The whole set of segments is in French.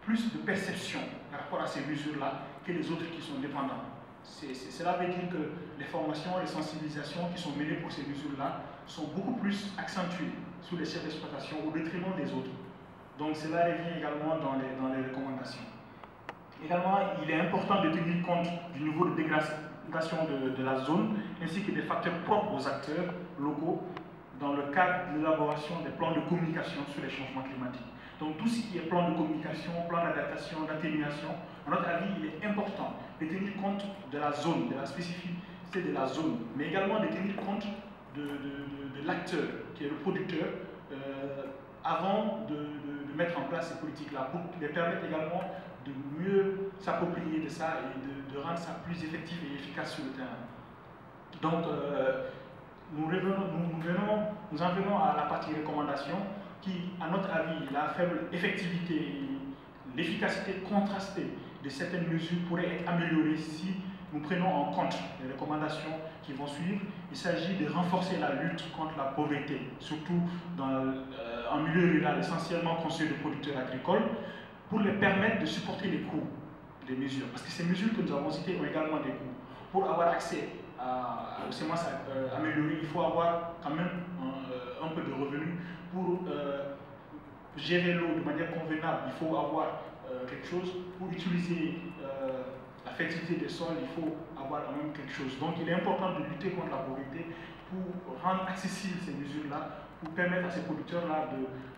plus de perception par rapport à ces mesures-là que les autres qui sont dépendants. Cela veut dire que les formations, les sensibilisations qui sont menées pour ces mesures-là sont beaucoup plus accentuées sur les chefs d'exploitation au détriment des autres. Donc cela revient également dans les recommandations. Également, il est important de tenir compte du niveau de dégradation de la zone ainsi que des facteurs propres aux acteurs locaux dans le cadre de l'élaboration des plans de communication sur les changements climatiques. Donc tout ce qui est plan de communication, plan d'adaptation, d'atténuation, à notre avis, il est important de tenir compte de la zone, de la spécificité de la zone, mais également de tenir compte de l'acteur, qui est le producteur, avant de mettre en place ces politiques-là, pour les permettre également de mieux s'approprier de ça et de rendre ça plus effectif et efficace sur le terrain. Donc, nous en venons à la partie recommandation qui, à notre avis, la faible effectivité et l'efficacité contrastée de certaines mesures pourrait être améliorée si nous prenons en compte les recommandations qui vont suivre. Il s'agit de renforcer la lutte contre la pauvreté, surtout en milieu rural, essentiellement constitué de producteurs agricoles, pour les permettre de supporter les coûts des mesures. Parce que ces mesures que nous avons citées ont également des coûts. Pour avoir accès aux semences améliorées, il faut avoir quand même un peu de revenus. Pour gérer l'eau de manière convenable, il faut avoir quelque chose. Pour utiliser la fertilité des sols, il faut avoir quand même quelque chose. Donc il est important de lutter contre la pauvreté pour rendre accessibles ces mesures-là, pour permettre à ces producteurs-là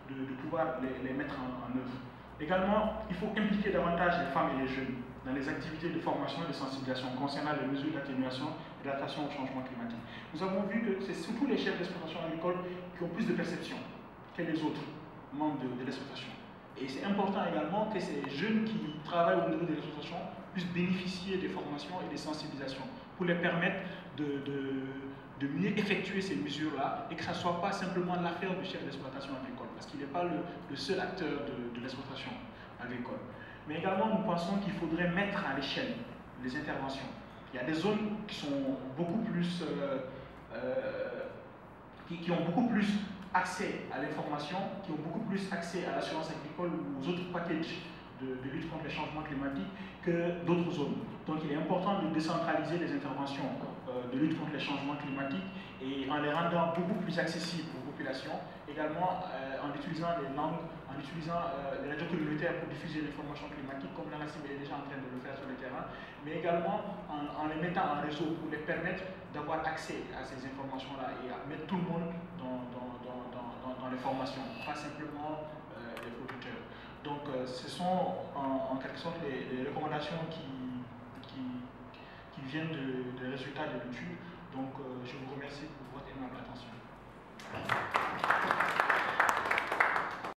de pouvoir les mettre en œuvre. Également, il faut impliquer davantage les femmes et les jeunes dans les activités de formation et de sensibilisation concernant les mesures d'atténuation et d'adaptation au changement climatique. Nous avons vu que c'est surtout les chefs d'exploitation agricole qui ont plus de perception que les autres membres de l'exploitation. Et c'est important également que ces jeunes qui travaillent au niveau de l'exploitation puissent bénéficier des formations et des sensibilisations pour les permettre de mieux effectuer ces mesures-là et que ça ne soit pas simplement l'affaire du chef d'exploitation agricole, parce qu'il n'est pas le seul acteur de l'exploitation agricole. Mais également, nous pensons qu'il faudrait mettre à l'échelle les interventions. Il y a des zones qui sont beaucoup plus, qui ont beaucoup plus accès à l'information, qui ont beaucoup plus accès à l'assurance agricole ou aux autres packages de lutte contre les changements climatiques que d'autres zones. Donc il est important de décentraliser les interventions de lutte contre les changements climatiques et en les rendant beaucoup plus accessibles aux populations, également en utilisant les langues, en utilisant les radios communautaires pour diffuser l'information climatique, comme l'ANACIM est déjà en train de le faire sur le terrain, mais également en les mettant en réseau pour les permettre d'avoir accès à ces informations-là et à mettre tout le monde dans les formations, pas simplement les producteurs. Donc ce sont en quelque sorte les recommandations qui viennent des résultats de l'étude. Donc je vous remercie pour votre aimable attention.